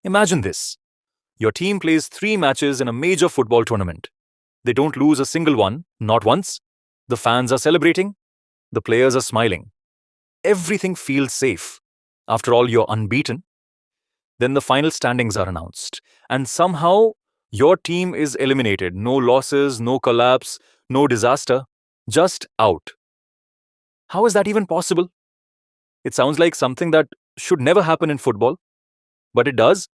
Imagine this. Your team plays 3 matches in a major football tournament. They don't lose a single one, not once. The fans are celebrating. The players are smiling. Everything feels safe. After all, you're unbeaten. Then the final standings are announced. And somehow, your team is eliminated. No losses, no collapse, no disaster. Just out. How is that even possible? It sounds like something that should never happen in football. But it does.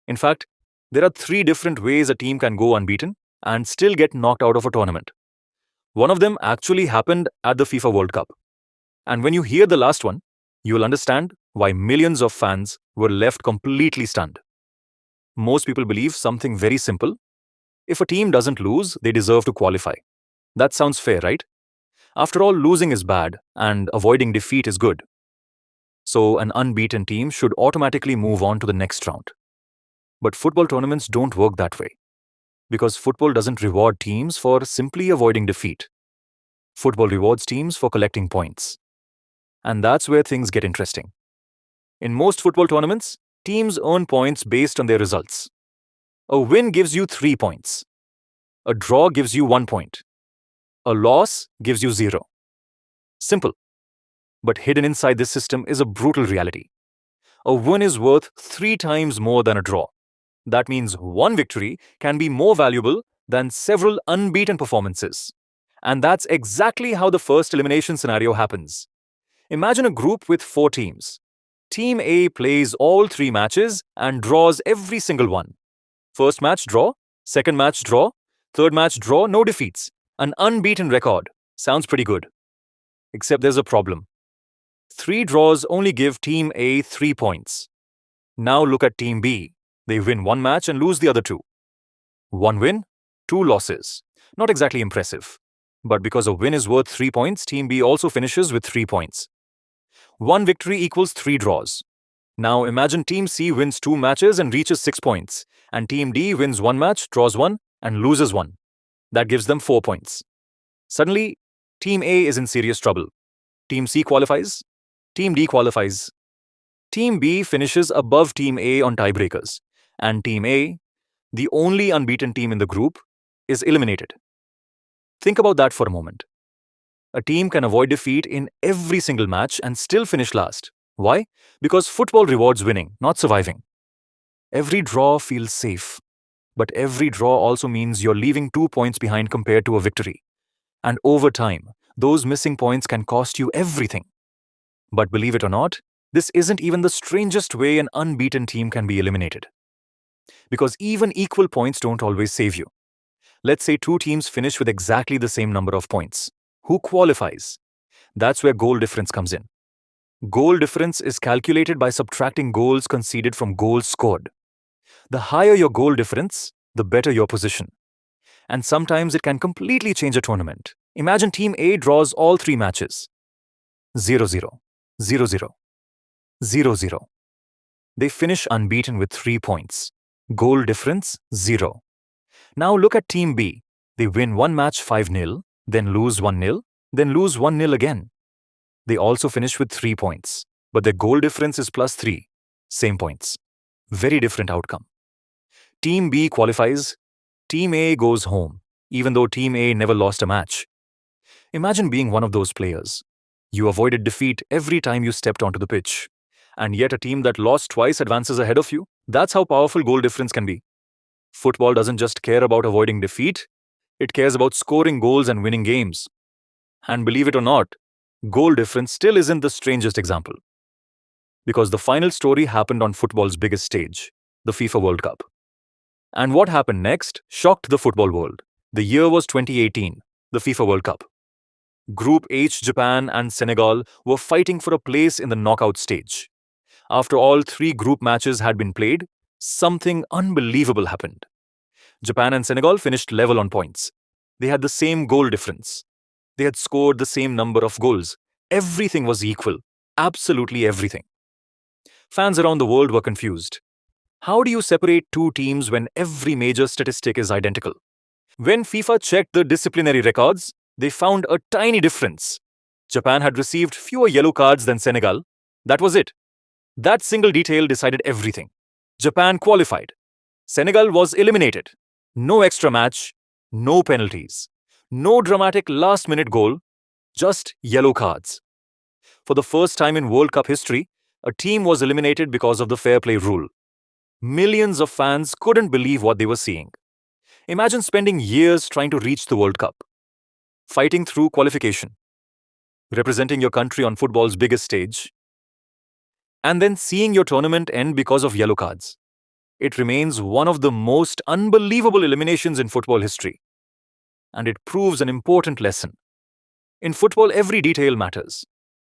In fact, there are 3 different ways a team can go unbeaten and still get knocked out of a tournament. One of them actually happened at the FIFA World Cup. And when you hear the last one, you'll understand why millions of fans were left completely stunned. Most people believe something very simple. If a team doesn't lose, they deserve to qualify. That sounds fair, right? After all, losing is bad and avoiding defeat is good. So an unbeaten team should automatically move on to the next round. But football tournaments don't work that way. Because football doesn't reward teams for simply avoiding defeat. Football rewards teams for collecting points. And that's where things get interesting. In most football tournaments, teams earn points based on their results. A win gives you 3 points. A draw gives you 1 point. A loss gives you 0. Simple. But hidden inside this system is a brutal reality. A win is worth 3 times more than a draw. That means one victory can be more valuable than several unbeaten performances. And that's exactly how the first elimination scenario happens. Imagine a group with 4 teams. Team A plays all 3 matches and draws every single one. First match draw, second match draw, third match draw, no defeats. An unbeaten record. Sounds pretty good. Except there's a problem. 3 draws only give Team A 3 points. Now look at Team B. They win 1 match and lose the other 2. 1 win, 2 losses. Not exactly impressive. But because a win is worth 3 points, Team B also finishes with 3 points. 1 victory equals 3 draws. Now imagine Team C wins 2 matches and reaches 6 points, and Team D wins 1 match, draws 1, and loses 1. That gives them 4 points. Suddenly, Team A is in serious trouble. Team C qualifies. Team D qualifies. Team B finishes above Team A on tiebreakers. And Team A, the only unbeaten team in the group, is eliminated. Think about that for a moment. A team can avoid defeat in every single match and still finish last. Why? Because football rewards winning, not surviving. Every draw feels safe. But every draw also means you're leaving 2 points behind compared to a victory. And over time, those missing points can cost you everything. But believe it or not, this isn't even the strangest way an unbeaten team can be eliminated. Because even equal points don't always save you. Let's say 2 teams finish with exactly the same number of points. Who qualifies? That's where goal difference comes in. Goal difference is calculated by subtracting goals conceded from goals scored. The higher your goal difference, the better your position. And sometimes it can completely change a tournament. Imagine Team A draws all 3 matches. 0-0, 0-0, 0-0. They finish unbeaten with 3 points. Goal difference, 0. Now look at Team B. They win 1 match 5-0, then lose 1-0, then lose 1-0 again. They also finish with 3 points, but their goal difference is +3. Same points. Very different outcome. Team B qualifies. Team A goes home, even though Team A never lost a match. Imagine being one of those players. You avoided defeat every time you stepped onto the pitch. And yet a team that lost twice advances ahead of you. That's how powerful goal difference can be. Football doesn't just care about avoiding defeat. It cares about scoring goals and winning games. And believe it or not, goal difference still isn't the strangest example. Because the final story happened on football's biggest stage, the FIFA World Cup. And what happened next shocked the football world. The year was 2018, the FIFA World Cup. Group H, Japan and Senegal were fighting for a place in the knockout stage. After all 3 group matches had been played, something unbelievable happened. Japan and Senegal finished level on points. They had the same goal difference. They had scored the same number of goals. Everything was equal. Absolutely everything. Fans around the world were confused. How do you separate 2 teams when every major statistic is identical? When FIFA checked the disciplinary records, they found a tiny difference. Japan had received fewer yellow cards than Senegal. That was it. That single detail decided everything. Japan qualified. Senegal was eliminated. No extra match, no penalties, no dramatic last minute goal, just yellow cards. For the first time in World Cup history, a team was eliminated because of the fair play rule. Millions of fans couldn't believe what they were seeing. Imagine spending years trying to reach the World Cup, fighting through qualification, representing your country on football's biggest stage, and then seeing your tournament end because of yellow cards. It remains one of the most unbelievable eliminations in football history. And it proves an important lesson. In football, every detail matters.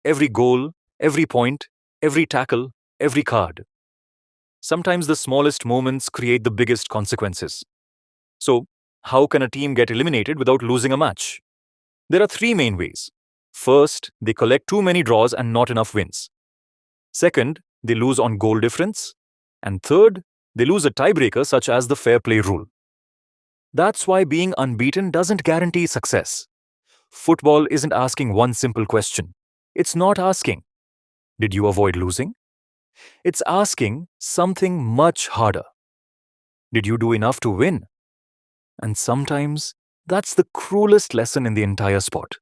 Every goal, every point, every tackle, every card. Sometimes the smallest moments create the biggest consequences. So, how can a team get eliminated without losing a match? There are three main ways. First, they collect too many draws and not enough wins. Second, they lose on goal difference. And third, they lose a tiebreaker such as the fair play rule. That's why being unbeaten doesn't guarantee success. Football isn't asking one simple question. It's not asking, did you avoid losing? It's asking something much harder. Did you do enough to win? And sometimes, that's the cruelest lesson in the entire sport.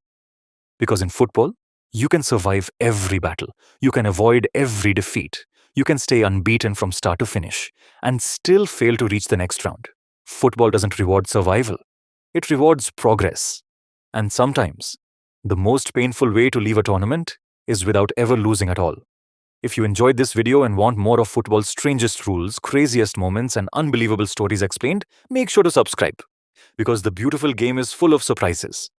Because in football, you can survive every battle. You can avoid every defeat. You can stay unbeaten from start to finish and still fail to reach the next round. Football doesn't reward survival. It rewards progress. And sometimes, the most painful way to leave a tournament is without ever losing at all. If you enjoyed this video and want more of football's strangest rules, craziest moments, and unbelievable stories explained, make sure to subscribe. Because the beautiful game is full of surprises.